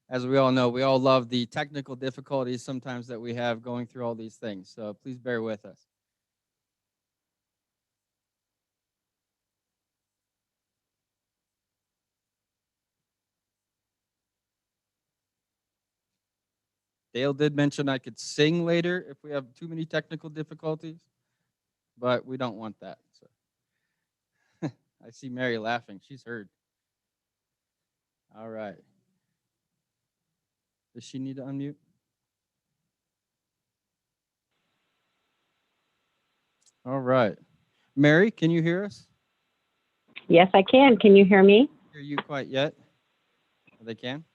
as we all know, we all love the technical difficulties sometimes that we have going through all these things. So please bear with us. Dale did mention I could sing later if we have too many technical difficulties, but we don't want that. So I see Mary laughing. She's heard. All right. Does she need to unmute? All right. Mary, can you hear us? Yes, I can. Can you hear me? Hear you quite yet? They can?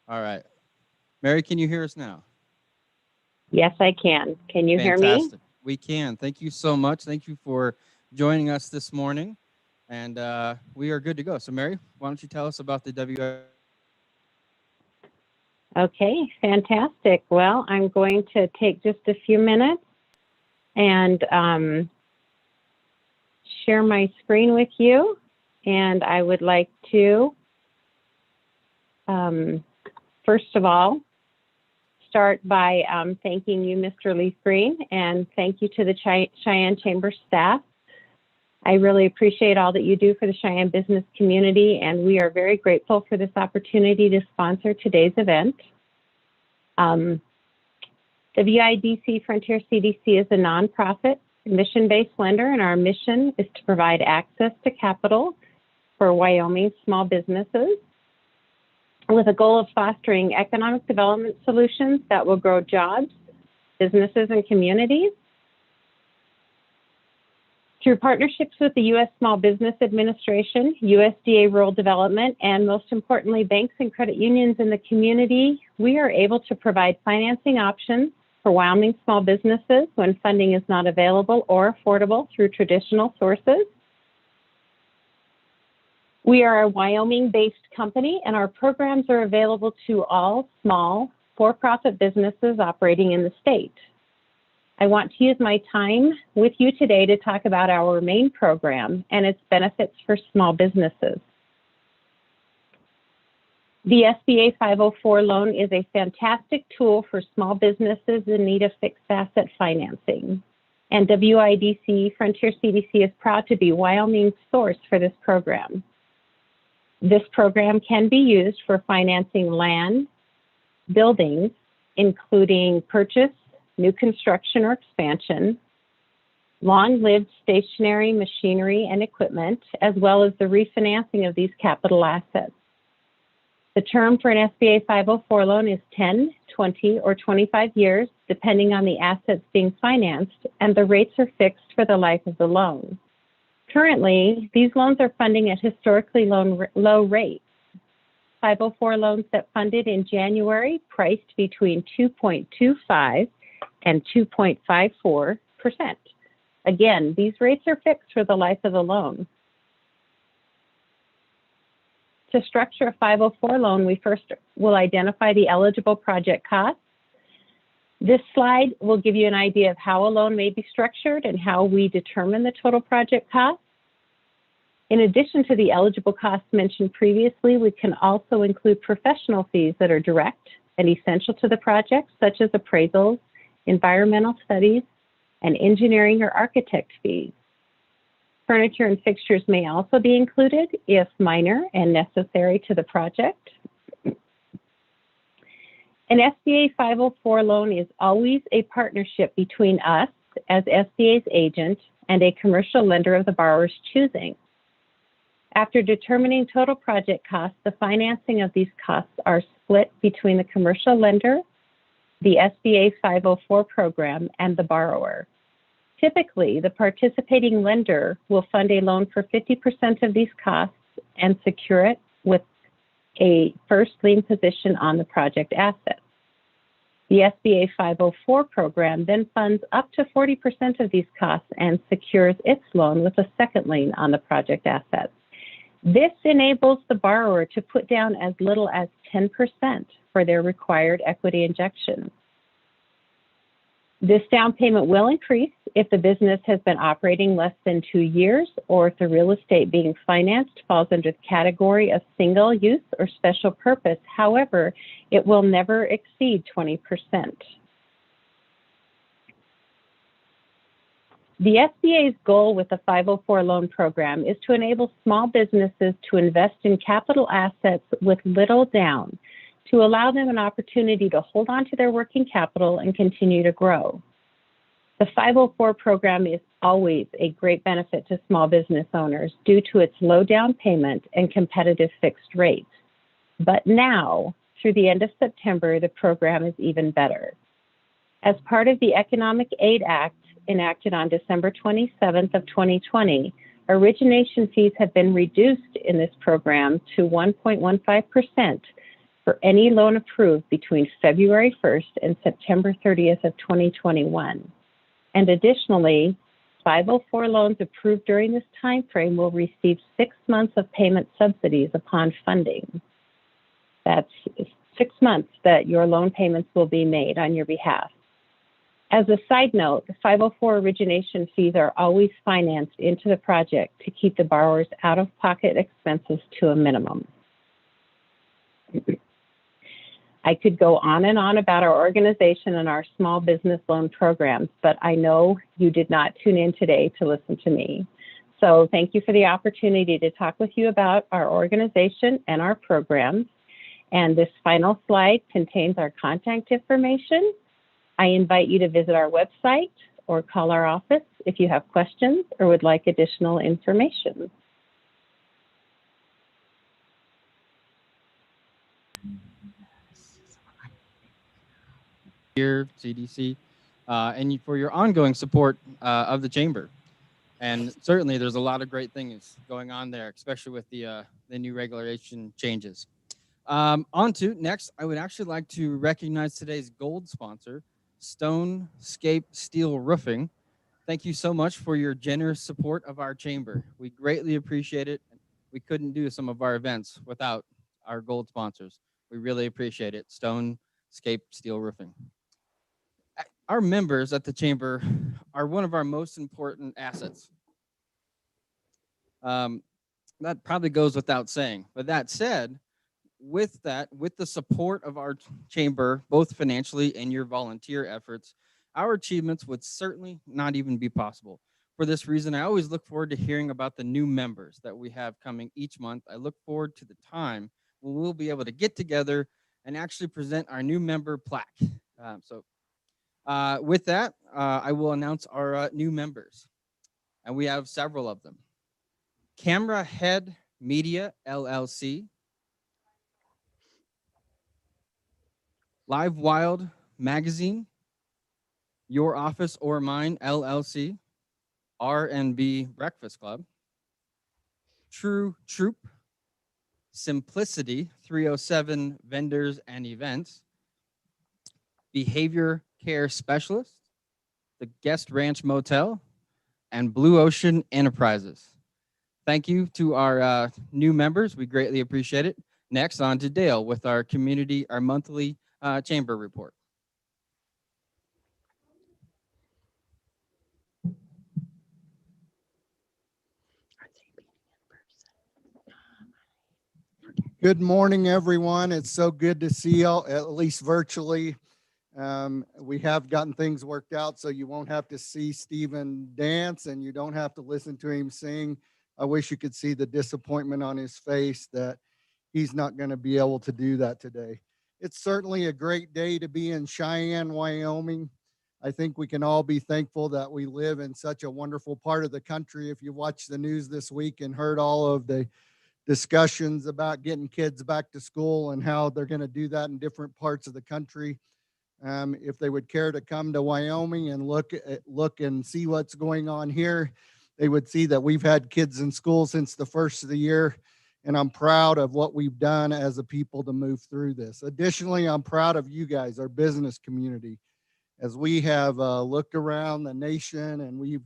All right. Mary, can you hear us now? Yes, I can. Can you hear me? Fantastic. We can. Thank you so much. Thank you for joining us this morning. And we are good to go. So, Mary, why don't you tell us about the WI? Okay, fantastic. Well, I'm going to take just a few minutes and share my screen with you. And I would like to, first of all, start by thanking you, Mr. Leaf Green, and thank you to the Cheyenne Chamber staff. I really appreciate all that you do for the Cheyenne business community, and we are very grateful for this opportunity to sponsor today's event. WIDC Frontier CDC is a nonprofit, mission-based lender, and our mission is to provide access to capital for Wyoming small businesses with a goal of fostering economic development solutions that will grow jobs, businesses, and communities. Through partnerships with the U.S. Small Business Administration, USDA Rural Development, and most importantly, banks and credit unions in the community, we are able to provide financing options for Wyoming small businesses when funding is not available or affordable through traditional sources. We are a Wyoming-based company, and our programs are available to all small, for-profit businesses operating in the state. I want to use my time with you today to talk about our main program and its benefits for small businesses. The SBA 504 loan is a fantastic tool for small businesses in need of fixed asset financing. And WIDC Frontier CDC is proud to be Wyoming's source for this program. This program can be used for financing land, buildings, including purchase, new construction or expansion, long-lived stationary machinery and equipment, as well as the refinancing of these capital assets. The term for an SBA 504 loan is 10, 20, or 25 years, depending on the assets being financed, and the rates are fixed for the life of the loan. Currently, these loans are funding at historically low rates. 504 loans that funded in January priced between 2.25 and 2.54%. Again, these rates are fixed for the life of the loan. To structure a 504 loan, we first will identify the eligible project costs. This slide will give you an idea of how a loan may be structured and how we determine the total project cost. In addition to the eligible costs mentioned previously, we can also include professional fees that are direct and essential to the project, such as appraisals, environmental studies, and engineering or architect fees. Furniture and fixtures may also be included if minor and necessary to the project. An SBA 504 loan is always a partnership between us as SBA's agent and a commercial lender of the borrower's choosing. After determining total project costs, the financing of these costs are split between the commercial lender, the SBA 504 program, and the borrower. Typically, the participating lender will fund a loan for 50% of these costs and secure it with a first lien position on the project assets. The SBA 504 program then funds up to 40% of these costs and secures its loan with a second lien on the project assets. This enables the borrower to put down as little as 10% for their required equity injection. This down payment will increase if the business has been operating less than 2 years or if the real estate being financed falls under the category of single use or special purpose. However, it will never exceed 20%. The SBA's goal with the 504 loan program is to enable small businesses to invest in capital assets with little down, to allow them an opportunity to hold on to their working capital and continue to grow. The 504 program is always a great benefit to small business owners due to its low down payment and competitive fixed rates. But now, through the end of September, the program is even better. As part of the Economic Aid Act enacted on December 27th of 2020, origination fees have been reduced in this program to 1.15% for any loan approved between February 1st and September 30th of 2021. And additionally, 504 loans approved during this time frame will receive 6 months of payment subsidies upon funding. That's 6 months that your loan payments will be made on your behalf. As a side note, the 504 origination fees are always financed into the project to keep the borrower's out-of-pocket expenses to a minimum. I could go on and on about our organization and our small business loan programs, but I know you did not tune in today to listen to me. So thank you for the opportunity to talk with you about our organization and our programs. And this final slide contains our contact information. I invite you to visit our website or call our office if you have questions or would like additional information. Here, CDC, and for your ongoing support of the Chamber. And certainly there's a lot of great things going on there, especially with the new regulation changes. On to next, I would actually like to recognize today's gold sponsor, Stonescape Steel Roofing. Thank you so much for your generous support of our chamber. We greatly appreciate it. We couldn't do some of our events without our gold sponsors. We really appreciate it. Stonescape Steel Roofing. Our members at the chamber are one of our most important assets. That probably goes without saying. But that said, with the support of our chamber, both financially and your volunteer efforts, our achievements would certainly not even be possible. For this reason, I always look forward to hearing about the new members that we have coming each month. I look forward to the time when we'll be able to get together and actually present our new member plaque. With that, I will announce our new members. And we have several of them. Camera Head Media, LLC. Live Wild Magazine, Your Office or Mine, LLC, R&B Breakfast Club, True Troop, Simplicity 307 Vendors and Events, Behavior Care Specialist, the Guest Ranch Motel, and Blue Ocean Enterprises. Thank you to our new members. We greatly appreciate it. Next, on to Dale with our monthly chamber report. Good morning, everyone. It's so good to see y'all, at least virtually. We have gotten things worked out so you won't have to see Stephen dance and you don't have to listen to him sing. I wish you could see the disappointment on his face that he's not going to be able to do that today. It's certainly a great day to be in Cheyenne, Wyoming. I think we can all be thankful that we live in such a wonderful part of the country. If you watched the news this week and heard all of the discussions about getting kids back to school and how they're going to do that in different parts of the country, if they would care to come to Wyoming and look and see what's going on here, they would see that we've had kids in school since the first of the year. And I'm proud of what we've done as a people to move through this. Additionally, I'm proud of you guys, our business community, as we have looked around the nation and we've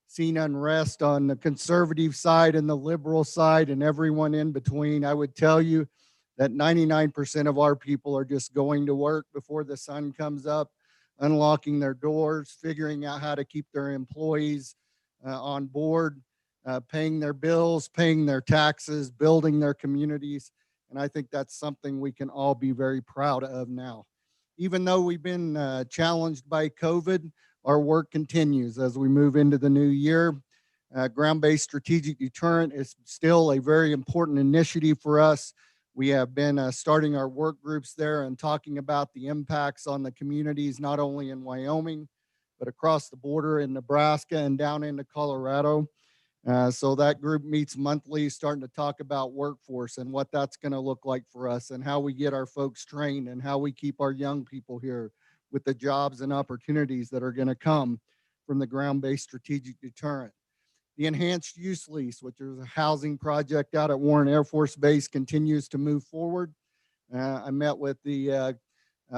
seen unrest on the conservative side and the liberal side and everyone in between. I would tell you that 99% of our people are just going to work before the sun comes up. unlocking their doors, figuring out how to keep their employees on board, paying their bills, paying their taxes, building their communities. And I think that's something we can all be very proud of now. Even though we've been challenged by COVID, our work continues as we move into the new year. Ground-based strategic deterrent is still a very important initiative for us. We have been starting our work groups there and talking about the impacts on the communities, not only in Wyoming, but across the border in Nebraska and down into Colorado. So that group meets monthly, starting to talk about workforce and what that's going to look like for us and how we get our folks trained and how we keep our young people here with the jobs and opportunities that are going to come from the ground-based strategic deterrent. The enhanced use lease, which is a housing project out at Warren Air Force Base, continues to move forward. I met with the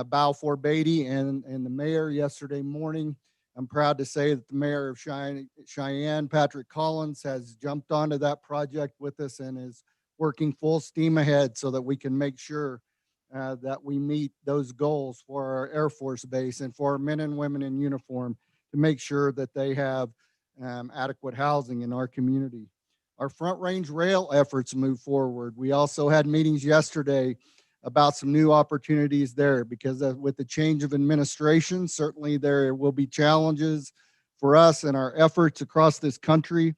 Balfour Beatty and the mayor yesterday morning. I'm proud to say that the mayor of Cheyenne, Patrick Collins, has jumped onto that project with us and is working full steam ahead so that we can make sure that we meet those goals for our Air Force Base and for our men and women in uniform to make sure that they have adequate housing in our community. Our Front Range Rail efforts move forward. We also had meetings yesterday about some new opportunities there because with the change of administration, certainly there will be challenges for us and our efforts across this country,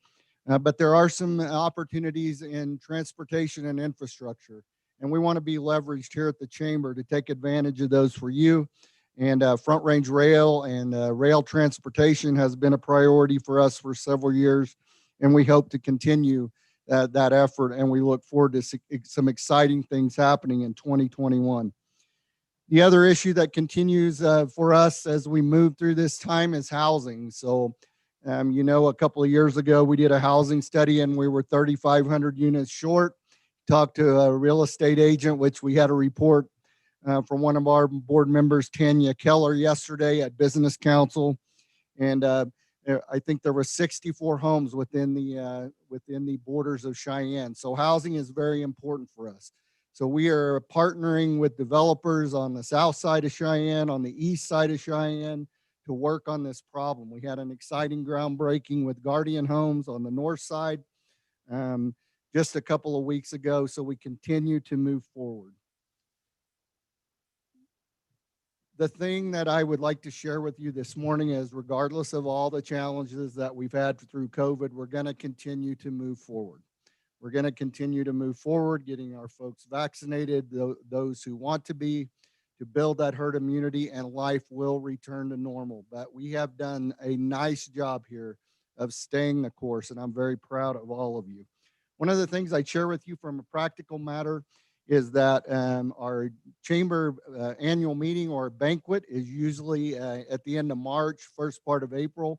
but there are some opportunities in transportation and infrastructure, and we want to be leveraged here at the Chamber to take advantage of those for you. And Front Range Rail and rail transportation has been a priority for us for several years, and we hope to continue that effort, and we look forward to some exciting things happening in 2021. The other issue that continues for us as we move through this time is housing. So, a couple of years ago, we did a housing study, and we were 3,500 units short. Talked to a real estate agent, which we had a report from one of our board members, Tanya Keller, yesterday at Business Council, and I think there were 64 homes within the borders of Cheyenne. So housing is very important for us. So we are partnering with developers on the south side of Cheyenne, on the east side of Cheyenne, to work on this problem. We had an exciting groundbreaking with Guardian Homes on the north side just a couple of weeks ago. So we continue to move forward. The thing that I would like to share with you this morning is, regardless of all the challenges that we've had through COVID, we're going to continue to move forward. We're going to continue to move forward, getting our folks vaccinated, those who want to be, to build that herd immunity, and life will return to normal. But we have done a nice job here of staying the course, and I'm very proud of all of you. One of the things I share with you from a practical matter is that our chamber annual meeting or banquet is usually at the end of March, first part of April.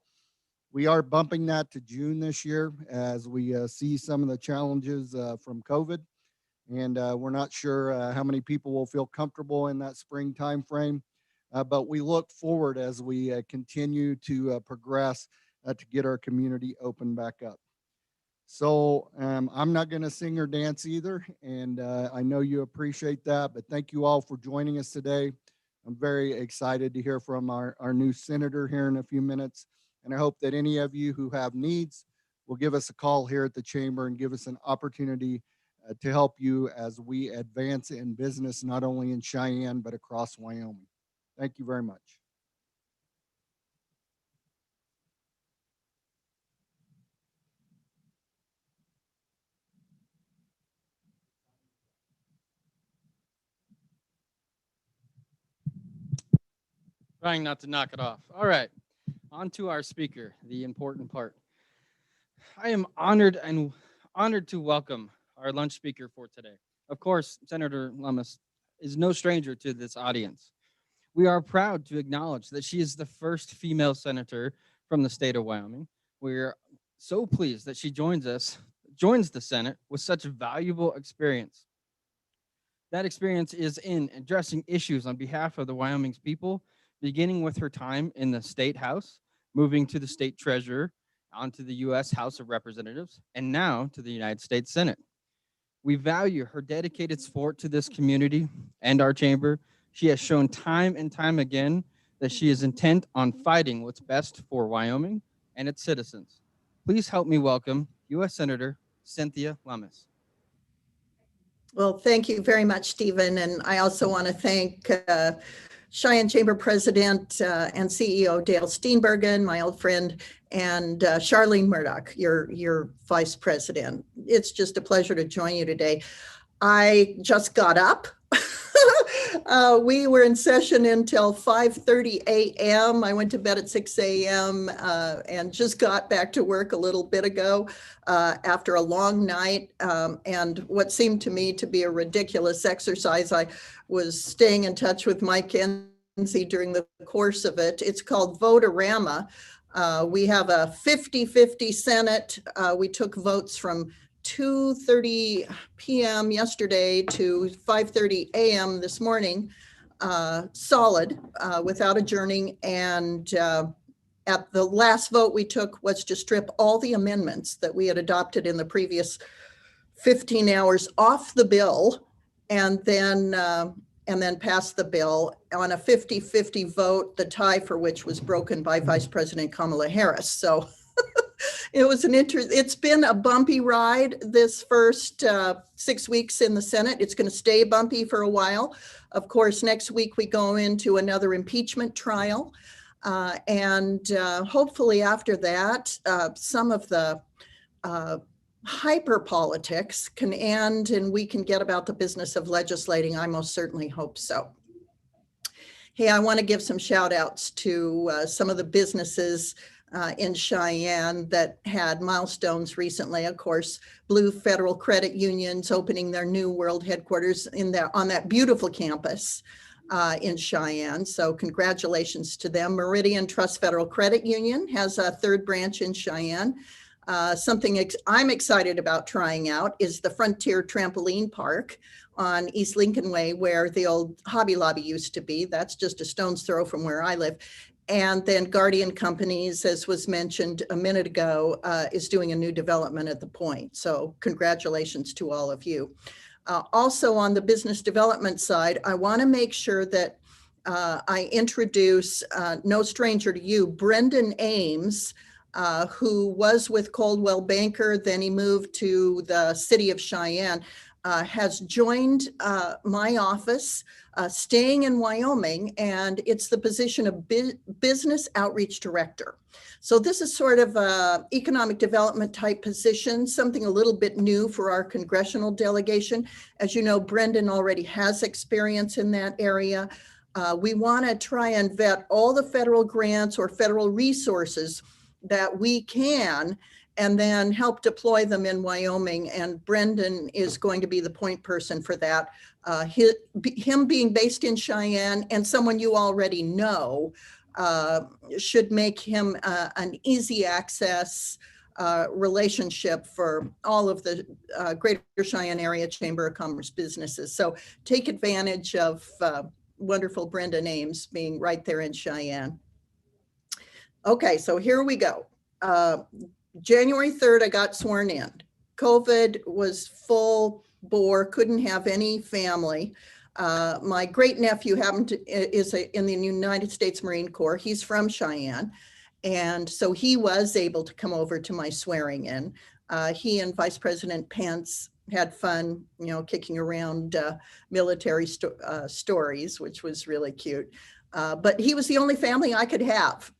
We are bumping that to June this year as we see some of the challenges from COVID. And we're not sure how many people will feel comfortable in that spring time frame. But we look forward as we continue to progress to get our community open back up. So I'm not going to sing or dance either, and I know you appreciate that, but thank you all for joining us today. I'm very excited to hear from our new senator here in a few minutes, and I hope that any of you who have needs will give us a call here at the Chamber and give us an opportunity to help you as we advance in business, not only in Cheyenne, but across Wyoming. Thank you very much. Trying not to knock it off. All right, on to our speaker, the important part. I am honored to welcome our lunch speaker for today. Of course, Senator Lummis is no stranger to this audience. We are proud to acknowledge that she is the first female senator from the state of Wyoming. We're so pleased that she joins the Senate with such valuable experience. That experience is in addressing issues on behalf of the Wyoming's people, beginning with her time in the State House, moving to the State Treasurer, onto the U.S. House of Representatives, and now to the United States Senate. We value her dedicated support to this community and our chamber. She has shown time and time again that she is intent on fighting what's best for Wyoming and its citizens. Please help me welcome U.S. Senator Cynthia Lummis. Well, thank you very much, Stephen. And I also want to thank Cheyenne Chamber President and CEO Dale Steenbergen, my old friend, and Charlene Murdoch, your Vice President. It's just a pleasure to join you today. I just got up. We were in session until 5:30 a.m. I went to bed at 6 a.m. And just got back to work a little bit ago after a long night and what seemed to me to be a ridiculous exercise. I was staying in touch with Mike Enzi during the course of it. It's called Vote-A-Rama. We have a 50-50 Senate. We took votes from 2:30 p.m. yesterday to 5:30 a.m. this morning, solid, without adjourning. And at the last vote we took was to strip all the amendments that we had adopted in the previous 15 hours off the bill, and then pass the bill on a 50-50 vote, the tie for which was broken by Vice President Kamala Harris. So it's been a bumpy ride this first 6 weeks in the Senate. It's going to stay bumpy for a while. Of course, next week we go into another impeachment trial. And hopefully after that, some of the hyper politics can end and we can get about the business of legislating. I most certainly hope so. Hey, I want to give some shout outs to some of the businesses in Cheyenne that had milestones recently. Of course, Blue Federal Credit Union's opening their new world headquarters on that beautiful campus in Cheyenne. So congratulations to them. Meridian Trust Federal Credit Union has a third branch in Cheyenne. Something I'm excited about trying out is the Frontier Trampoline Park on East Lincoln Way, where the old Hobby Lobby used to be. That's just a stone's throw from where I live. And then Guardian Companies, as was mentioned a minute ago, is doing a new development at the Point. So congratulations to all of you. Also on the business development side, I want to make sure that I introduce, no stranger to you, Brendan Ames, who was with Coldwell Banker, then he moved to the city of Cheyenne, has joined my office, staying in Wyoming, and it's the position of Business Outreach Director. So this is sort of an economic development type position, something a little bit new for our congressional delegation. As you know, Brendan already has experience in that area. We want to try and vet all the federal grants or federal resources that we can, and then help deploy them in Wyoming. And Brendan is going to be the point person for that. Him being based in Cheyenne and someone you already know should make him an easy access relationship for all of the Greater Cheyenne Area Chamber of Commerce businesses. So take advantage of wonderful Brendan Ames being right there in Cheyenne. Okay, so here we go. January 3rd, I got sworn in. COVID was full bore, couldn't have any family. My great nephew is in the United States Marine Corps. He's from Cheyenne. And so he was able to come over to my swearing in. He and Vice President Pence had fun, kicking around military stories, which was really cute. But he was the only family I could have.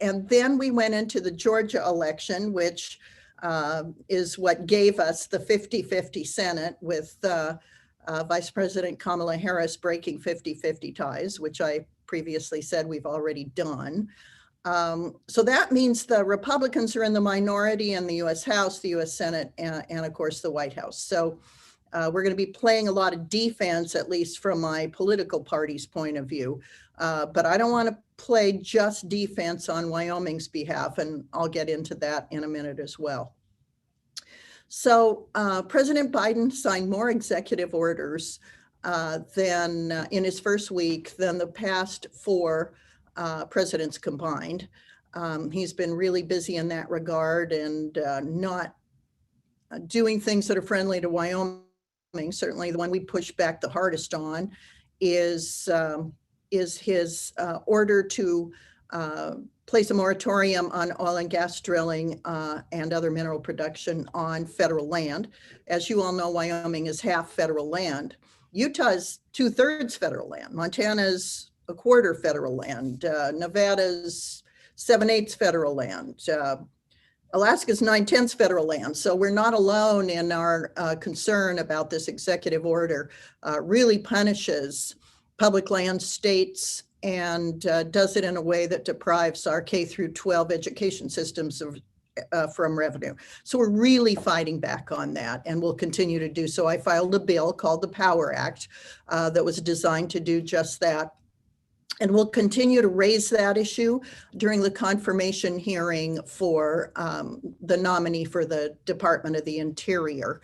And then we went into the Georgia election, which is what gave us the 50-50 Senate with Vice President Kamala Harris breaking 50-50 ties, which I previously said we've already done. So that means the Republicans are in the minority in the U.S. House, the U.S. Senate, and of course the White House. So we're going to be playing a lot of defense, at least from my political party's point of view. But I don't want to play just defense on Wyoming's behalf, and I'll get into that in a minute as well. So President Biden signed more executive orders than in his first week than the past 4 presidents combined. He's been really busy in that regard and not doing things that are friendly to Wyoming. Certainly the one we push back the hardest on is is his order to place a moratorium on oil and gas drilling and other mineral production on federal land. As you all know, Wyoming is half federal land. Utah is 2/3 federal land. Montana's 1/4 federal land. Nevada's 7/8 federal land. Alaska's 9/10 federal land. So we're not alone in our concern about this executive order. Really punishes public land states and does it in a way that deprives our K through 12 education systems from revenue. So we're really fighting back on that, and we'll continue to do so. I filed a bill called the Power Act that was designed to do just that. And we'll continue to raise that issue during the confirmation hearing for the nominee for the Department of the Interior,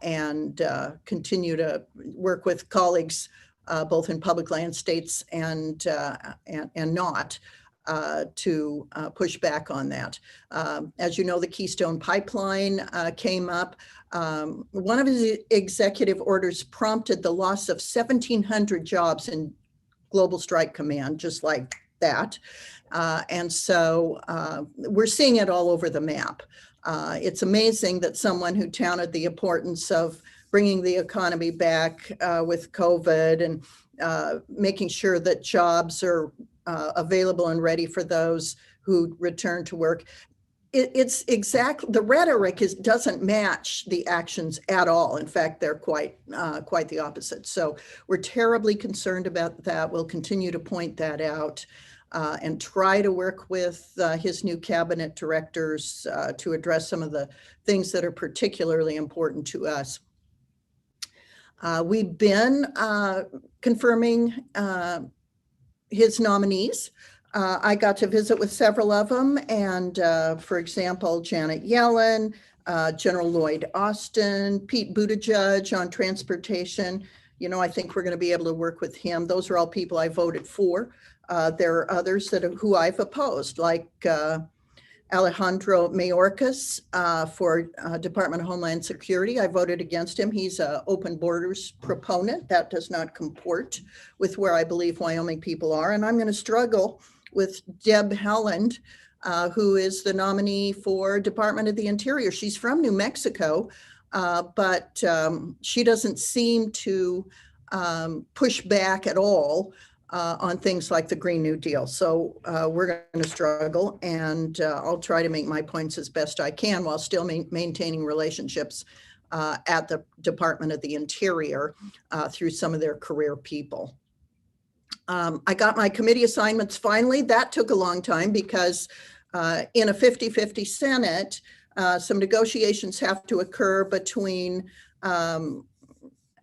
and continue to work with colleagues both in public land states and not to push back on that. As you know, the Keystone Pipeline came up. One of his executive orders prompted the loss of 1,700 jobs in Global Strike Command, just like that. And so we're seeing it all over the map. It's amazing that someone who touted the importance of bringing the economy back with COVID and making sure that jobs are available and ready for those who return to work. It's exactly, the rhetoric doesn't match the actions at all. In fact, they're quite the opposite. So we're terribly concerned about that. We'll continue to point that out and try to work with his new cabinet directors to address some of the things that are particularly important to us. We've been confirming his nominees. I got to visit with several of them, and for example, Janet Yellen, General Lloyd Austin, Pete Buttigieg on transportation. You know, I think we're going to be able to work with him. Those are all people I voted for. There are others who I've opposed, like Alejandro Mayorkas for Department of Homeland Security. I voted against him. He's an open borders proponent. That does not comport with where I believe Wyoming people are. And I'm going to struggle with Deb Haaland, who is the nominee for Department of the Interior. She's from New Mexico, but she doesn't seem to push back at all on things like the Green New Deal. So we're going to struggle, and I'll try to make my points as best I can while still maintaining relationships at the Department of the Interior through some of their career people. I got my committee assignments finally. That took a long time because in a 50-50 Senate, some negotiations have to occur between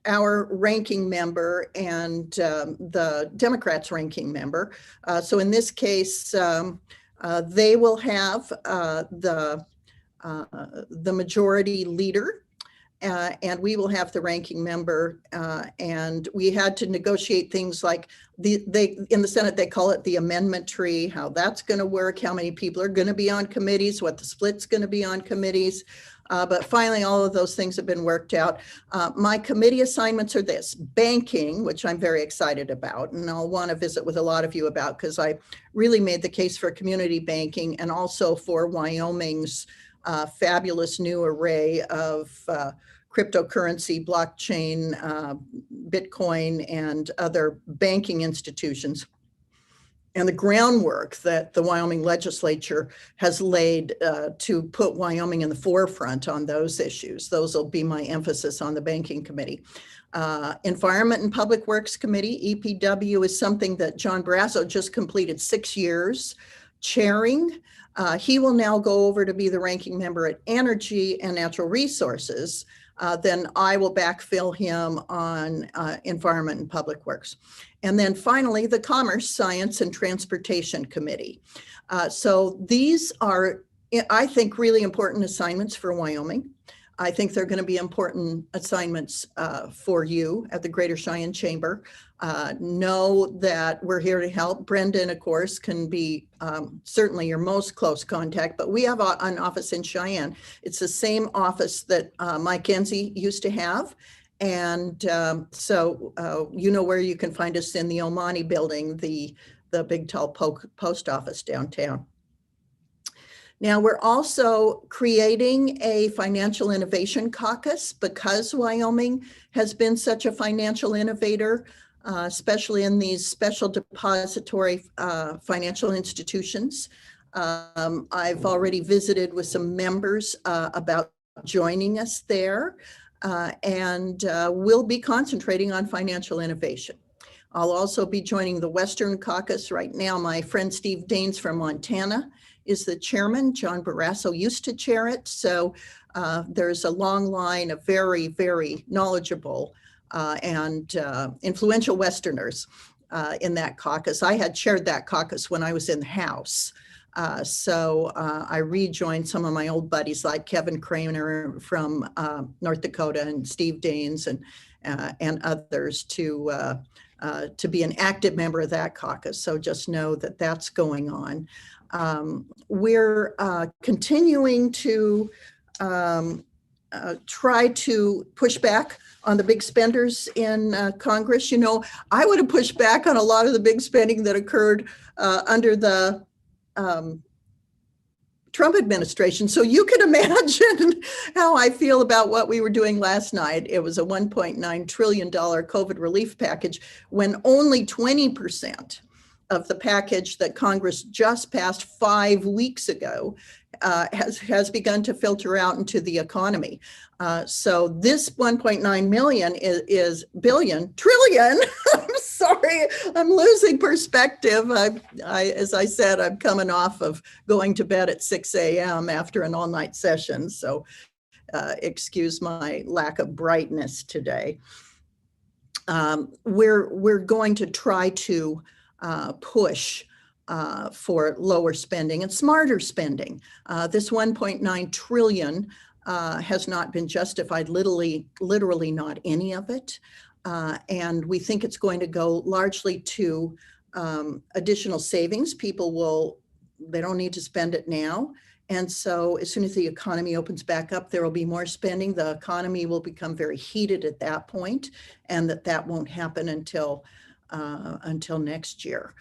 our ranking member and the Democrats' ranking member. So in this case, they will have the majority leader, and we will have the ranking member. And we had to negotiate things like in the Senate, they call it the amendment tree, how that's going to work, how many people are going to be on committees, what the split's going to be on committees. But finally, all of those things have been worked out. My committee assignments are this: banking, which I'm very excited about, and I'll want to visit with a lot of you about, because I really made the case for community banking and also for Wyoming's fabulous new array of cryptocurrency, blockchain, Bitcoin, and other banking institutions, and the groundwork that the Wyoming legislature has laid to put Wyoming in the forefront on those issues. Those will be my emphasis on the banking committee. Environment and Public Works Committee, EPW, is something that John Barrasso just completed 6 years chairing. He will now go over to be the ranking member at Energy and Natural Resources. Then I will backfill him on Environment and Public Works. And then finally, the Commerce, Science, and Transportation Committee. So these are, I think, really important assignments for Wyoming. I think they're going to be important assignments for you at the Greater Cheyenne Chamber. Know that we're here to help. Brendan, of course, can be certainly your most close contact, but we have an office in Cheyenne. It's the same office that Mike Enzi used to have, And so you know where you can find us in the Omani building, the big tall post office downtown. Now, we're also creating a financial innovation caucus because Wyoming has been such a financial innovator, especially in these special depository financial institutions. I've already visited with some members about joining us there, and we'll be concentrating on financial innovation. I'll also be joining the Western Caucus right now. My friend Steve Daines from Montana is the chairman. John Barrasso used to chair it. So there's a long line of very, very knowledgeable and influential Westerners in that caucus. I had chaired that caucus when I was in the House. So I rejoined some of my old buddies like Kevin Kramer from North Dakota and Steve Daines and others to be an active member of that caucus. So just know that that's going on. We're continuing to try to push back on the big spenders in Congress. You know, I would have pushed back on a lot of the big spending that occurred under the Trump administration. So you can imagine how I feel about what we were doing last night. It was a $1.9 trillion COVID relief package when only 20% of the package that Congress just passed 5 weeks ago has begun to filter out into the economy. So this 1.9 million is trillion. I'm sorry, I'm losing perspective. As I said, I'm coming off of going to bed at 6 a.m. after an all-night session. So excuse my lack of brightness today. We're going to try to push for lower spending and smarter spending. This 1.9 trillion has not been justified, literally not any of it. And we think it's going to go largely to additional savings. They don't need to spend it now. And so as soon as the economy opens back up, there will be more spending. The economy will become very heated at that point, and that won't happen until next year.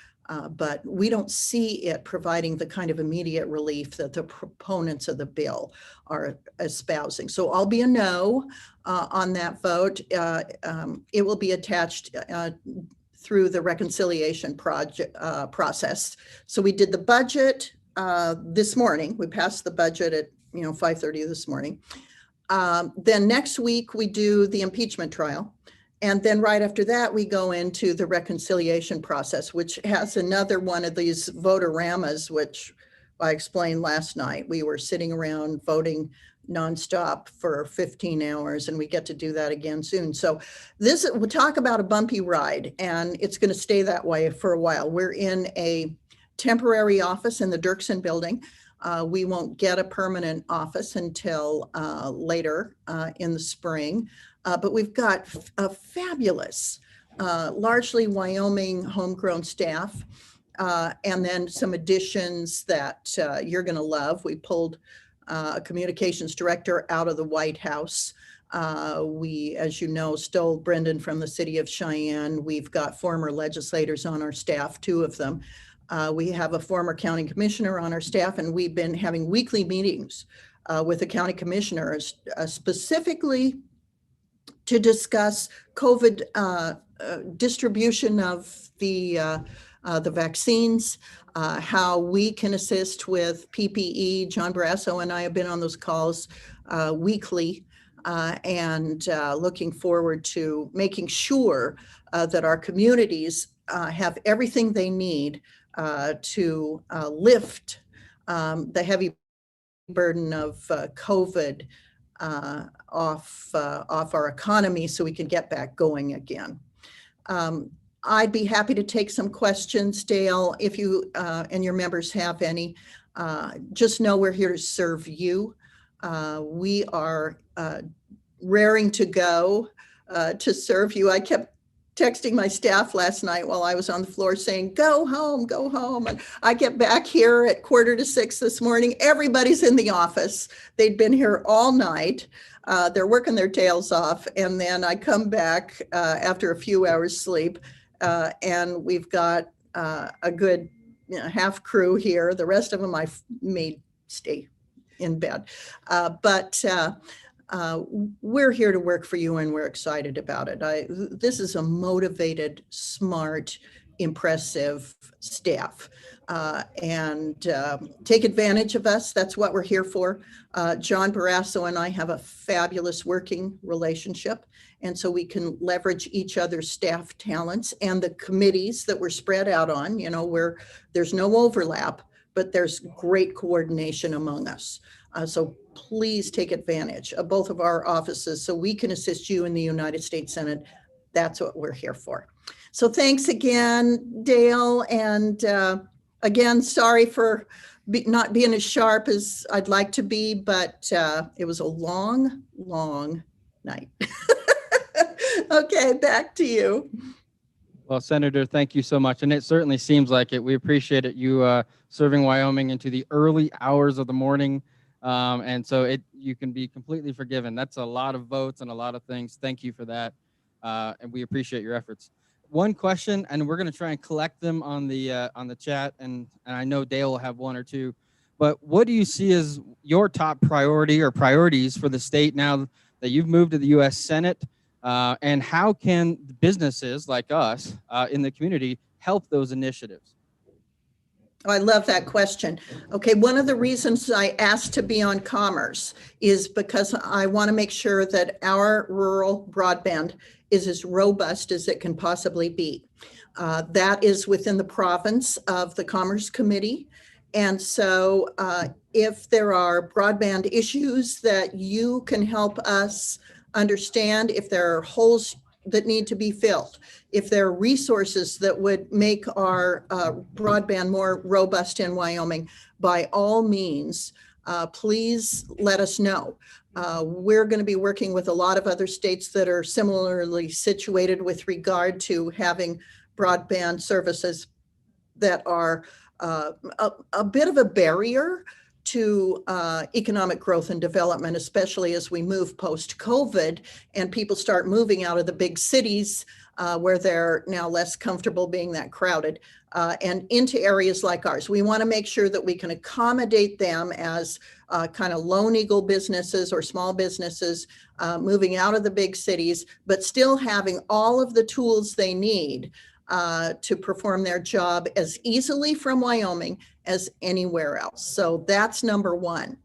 But we don't see it providing the kind of immediate relief that the proponents of the bill are espousing. So I'll be a no on that vote. It will be attached through the reconciliation process. So we did the budget this morning. We passed the budget at 5:30 this morning. Then next week we do the impeachment trial. And then right after that, we go into the reconciliation process, which has another one of these vote-a-ramas, which I explained last night. We were sitting around voting nonstop for 15 hours, and we get to do that again soon. So we'll talk about a bumpy ride, and it's going to stay that way for a while. We're in a temporary office in the Dirksen building. We won't get a permanent office until later in the spring. But we've got a fabulous, largely Wyoming homegrown staff, and then some additions that you're going to love. We pulled a communications director out of the White House. We, as you know, stole Brendan from the city of Cheyenne. We've got former legislators on our staff, 2 of them. We have a former county commissioner on our staff, and we've been having weekly meetings with the county commissioners, specifically to discuss COVID distribution of the vaccines, how we can assist with PPE. John Barrasso and I have been on those calls weekly, and looking forward to making sure that our communities have everything they need to lift the heavy burden of COVID off our economy so we can get back going again. I'd be happy to take some questions, Dale, if you and your members have any. Just know we're here to serve you. We are raring to go to serve you. I kept texting my staff last night while I was on the floor saying, go home, go home. And I get back here at 5:45 this morning. Everybody's in the office. They'd been here all night. They're working their tails off. And then I come back after a few hours sleep and we've got a good half crew here. The rest of them I made stay in bed. We're here to work for you and we're excited about it. This is a motivated, smart, impressive staff and take advantage of us. That's what we're here for. John Barrasso and I have a fabulous working relationship. And so we can leverage each other's staff talents and the committees that we're spread out on, where there's no overlap, but there's great coordination among us. So please take advantage of both of our offices so we can assist you in the United States Senate. That's what we're here for. So thanks again, Dale. And again, sorry for not being as sharp as I'd like to be, but it was a long, long night. Okay, back to you. Well, Senator, thank you so much. And it certainly seems like it. We appreciate it. You serving Wyoming into the early hours of the morning. And so you can be completely forgiven. That's a lot of votes and a lot of things. Thank you for that. And we appreciate your efforts. One question, and we're going to try and collect them on the chat. And I know Dale will have one or two. But what do you see as your top priority or priorities for the state now that you've moved to the U.S. Senate? And how can businesses like us in the community help those initiatives? Oh, I love that question. Okay, one of the reasons I asked to be on Commerce is because I want to make sure that our rural broadband is as robust as it can possibly be. That is within the province of the Commerce Committee. And so if there are broadband issues that you can help us understand, if there are holes that need to be filled, if there are resources that would make our broadband more robust in Wyoming, by all means, please let us know. We're going to be working with a lot of other states that are similarly situated with regard to having broadband services that are a bit of a barrier to economic growth and development, especially as we move post-COVID and people start moving out of the big cities where they're now less comfortable being that crowded and into areas like ours. We want to make sure that we can accommodate them as kind of lone eagle businesses or small businesses moving out of the big cities, but still having all of the tools they need to perform their job as easily from Wyoming as anywhere else. So that's number one.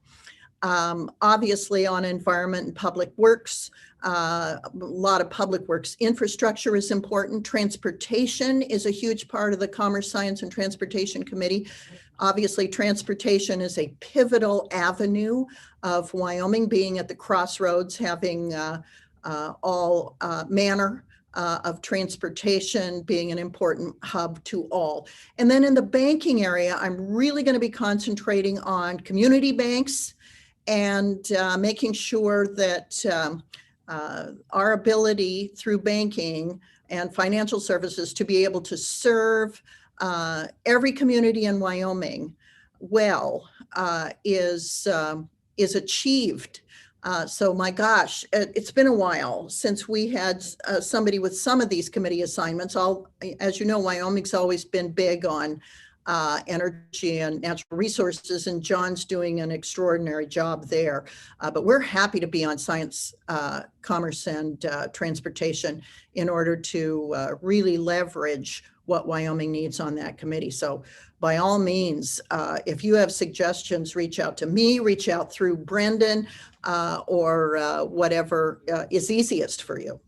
Obviously on environment and public works, a lot of public works infrastructure is important. Transportation is a huge part of the Commerce, Science, and Transportation Committee. Obviously, transportation is a pivotal avenue of Wyoming being at the crossroads, having all manner of transportation being an important hub to all. And then in the banking area, I'm really going to be concentrating on community banks and making sure that our ability through banking and financial services to be able to serve every community in Wyoming well is achieved. So my gosh, it's been a while since we had somebody with some of these committee assignments. As you know, Wyoming's always been big on energy and natural resources, and John's doing an extraordinary job there. But we're happy to be on science, commerce, and transportation in order to really leverage what Wyoming needs on that committee. So by all means, if you have suggestions, reach out to me, reach out through Brendan, or whatever is easiest for you.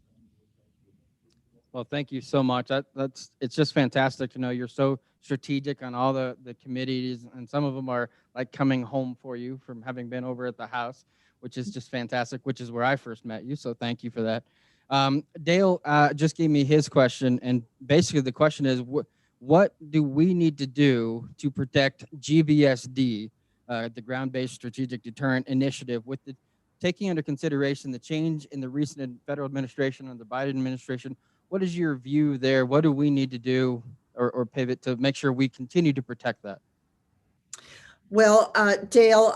Well, thank you so much. It's just fantastic to know you're so strategic on all the committees, and some of them are like coming home for you from having been over at the House, which is just fantastic, which is where I first met you. So thank you for that. Dale just gave me his question, and basically the question is, what do we need to do to protect GBSD, the Ground-Based Strategic Deterrent Initiative, with taking under consideration the change in the recent federal administration and the Biden administration? what is your view there? What do we need to do or pivot to make sure we continue to protect that? Well, Dale,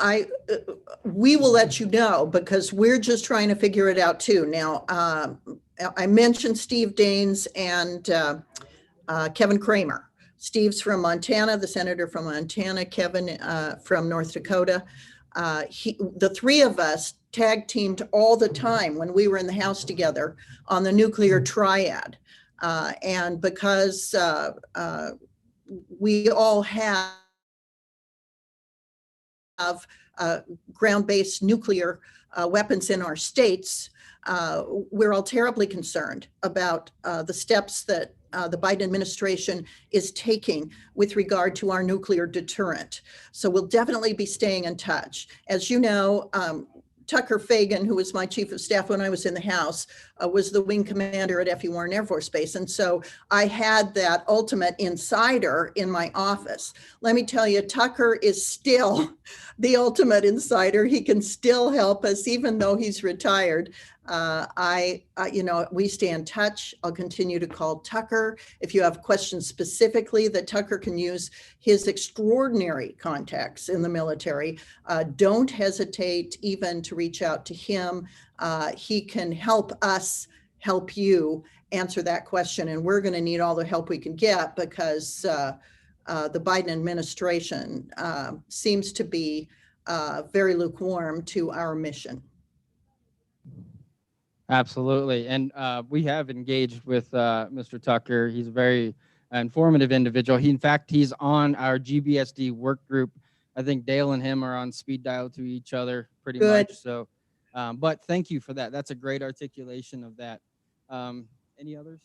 we will let you know because we're just trying to figure it out too. Now, I mentioned Steve Daines and Kevin Kramer. Steve's from Montana, the senator from Montana, Kevin from North Dakota. The three of us tag teamed all the time when we were in the House together on the nuclear triad. And because we all have ground-based nuclear weapons in our states, we're all terribly concerned about the steps that the Biden administration is taking with regard to our nuclear deterrent. So we'll definitely be staying in touch. As you know, Tucker Fagan, who was my chief of staff when I was in the House, was the wing commander at F.E. Warren Air Force Base. And so I had that ultimate insider in my office. Let me tell you, Tucker is still the ultimate insider. He can still help us, even though he's retired. We stay in touch. I'll continue to call Tucker. If you have questions specifically that Tucker can use his extraordinary contacts in the military, don't hesitate even to reach out to him. He can help us help you answer that question. And we're going to need all the help we can get because the Biden administration seems to be very lukewarm to our mission. Absolutely. And we have engaged with Mr. Tucker. He's a very informative individual. In fact, he's on our GBSD work group. I think Dale and him are on speed dial to each other pretty Good. much. So, but thank you for that. That's a great articulation of that. Any others?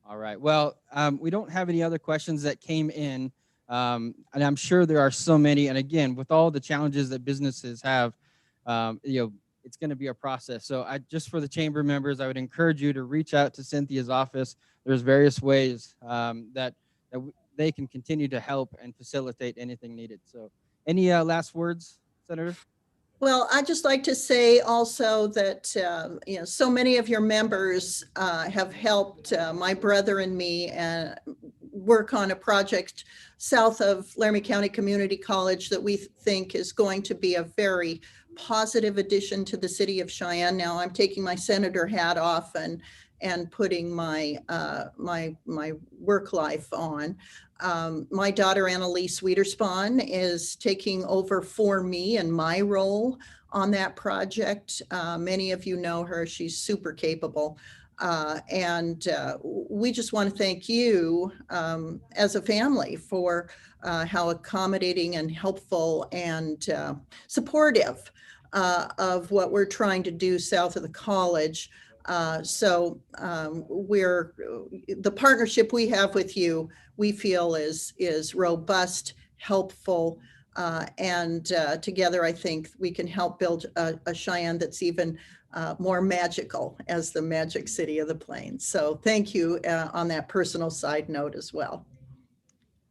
All right. Well, we don't have any other questions that came in. And I'm sure there are so many. And again, with all the challenges that businesses have, it's going to be a process. So just for the chamber members, I would encourage you to reach out to Cynthia's office. There's various ways that they can continue to help and facilitate anything needed. So any last words, Senator? Well, I'd just like to say also that, so many of your members have helped my brother and me work on a project south of Laramie County Community College that we think is going to be a very positive addition to the city of Cheyenne. Now I'm taking my senator hat off and putting my my work life on. My daughter Annalise Wiederspan is taking over for me in my role on that project. Many of you know her. She's super capable. And we just want to thank you as a family for how accommodating and helpful and supportive of what we're trying to do south of the college. So the partnership we have with you, we feel is robust, helpful, and together I think we can help build a Cheyenne that's even more magical as the magic city of the Plains. So thank you on that personal side note as well.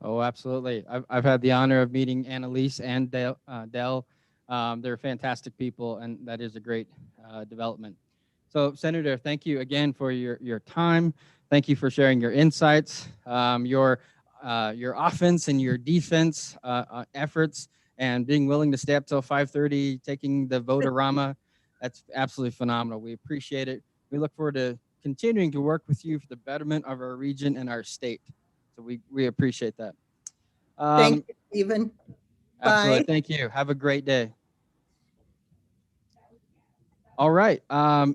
Oh, absolutely. I've had the honor of meeting Annalise and Dell. They're fantastic people, and that is a great development. So, Senator, thank you again for your time. Thank you for sharing your insights, your offense and your defense efforts, and being willing to stay up till 5:30, taking the vote-a-rama. That's absolutely phenomenal. We appreciate it. We look forward to continuing to work with you for the betterment of our region and our state. So we appreciate that. Thank you, Stephen. Absolutely. Bye. Thank you. Have a great day. All right.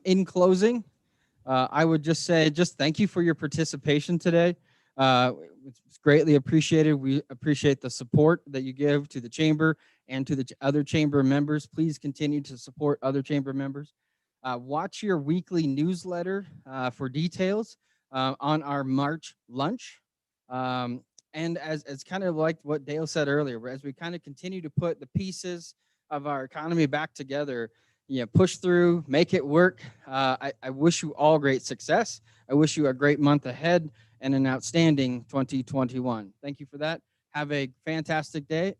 In closing, I would just say thank you for your participation today. It's greatly appreciated. We appreciate the support that you give to the chamber and to the other chamber members. Please continue to support other chamber members. Watch your weekly newsletter for details on our March lunch. And as kind of like what Dale said earlier, as we kind of continue to put the pieces of our economy back together, push through, make it work. I wish you all great success. I wish you a great month ahead and an outstanding 2021. Thank you for that. Have a fantastic day.